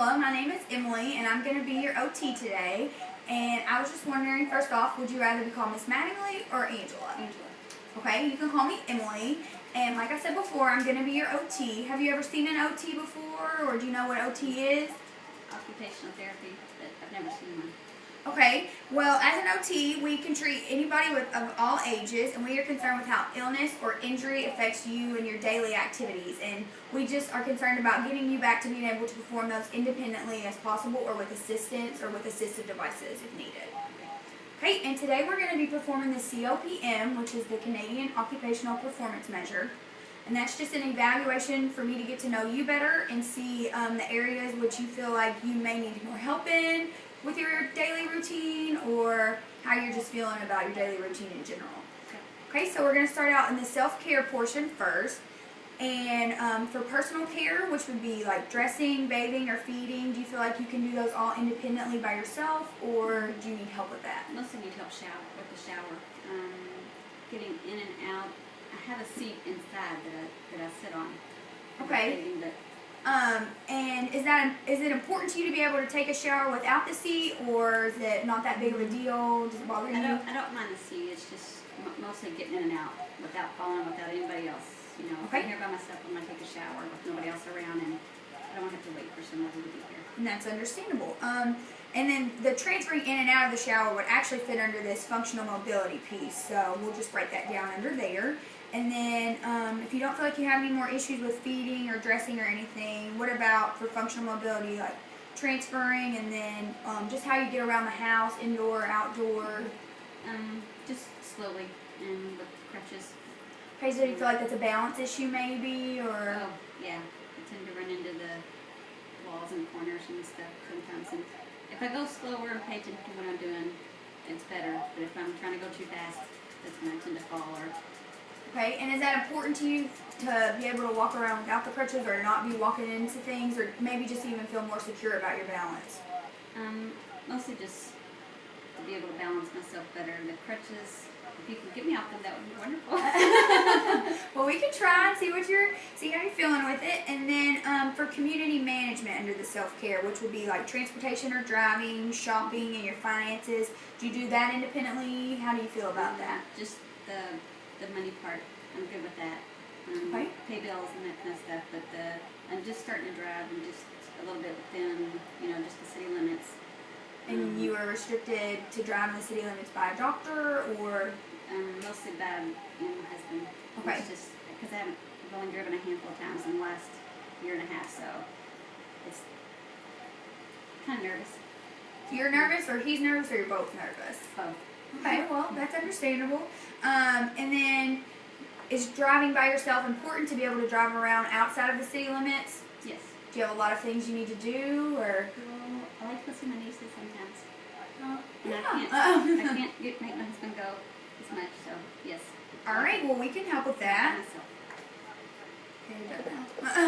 Hello, my name is Emily, and I'm going to be your OT today. And I was just wondering, first off, would you rather be called Miss Mattingly or Angela? Angela. Okay, you can call me Emily. And like I said before, I'm going to be your OT. Have you ever seen an OT before, or do you know what OT is? Occupational therapy, but I've never seen one. Okay, well, as an OT, we can treat anybody of all ages, and we are concerned with how illness or injury affects you and your daily activities. And we just are concerned about getting you back to being able to perform those independently as possible, or with assistance or with assistive devices if needed. Okay, and today we're going to be performing the COPM, which is the Canadian Occupational Performance Measure. And that's just an evaluation for me to get to know you better and see the areas which you feel like you may need more help in with your daily routine, or how you're just feeling about your daily routine in general. Okay, so we're going to start out in the self-care portion first. And for personal care, which would be like dressing, bathing, or feeding, do you feel like you can do those all independently by yourself, or do you need help with that? Mostly need help with the shower. Getting in and out. I have a seat inside that I sit on. Okay. And is it important to you to be able to take a shower without the seat, or is it not that big of a deal? Does it bother you? I don't mind the seat. It's just mostly getting in and out without falling, without anybody else. You know, if I'm here by myself, I'm going to take a shower with nobody else around, and I don't want to have to wait for somebody to be here. And that's understandable. And then the transferring in and out of the shower would actually fit under this functional mobility piece, so we'll just break that down under there. And then if you don't feel like you have any more issues with feeding or dressing or anything, what about for functional mobility, like transferring, and then just how you get around the house, indoor, outdoor? Just slowly and with crutches. Okay, so do you feel like that's a balance issue maybe, or? Oh, yeah. I tend to run into the walls and corners and stuff sometimes. And if I go slower and pay attention to what I'm doing, it's better. But if I'm trying to go too fast, that's when I tend to fall. Okay, and is that important to you to be able to walk around without the crutches, or not be walking into things, or maybe just even feel more secure about your balance? Mostly just to be able to balance myself better. The crutches, if you could get me off them, that would be wonderful. Well, we can try and see how you're feeling with it. And then for community management under the self-care, which would be like transportation or driving, shopping, and your finances, do you do that independently? How do you feel about that? Just the money part, I'm good with that. Okay. Pay bills and that kind of stuff, but I'm just starting to drive and just a little bit within, just the city limits. And you are restricted to driving the city limits by a doctor, or? Mostly by my husband. Okay. It's just because I've only driven a handful of times in the last year and a half, so it's kind of nervous. You're nervous, or he's nervous, or you're both nervous? Both. Okay, well, that's understandable. And then, is driving by yourself important to be able to drive around outside of the city limits? Yes. Do you have a lot of things you need to do, or? Well, I like to go see my nieces sometimes. And Yeah. I can't make my husband go as much, so yes. All right, well, we can help with that. Myself. Okay,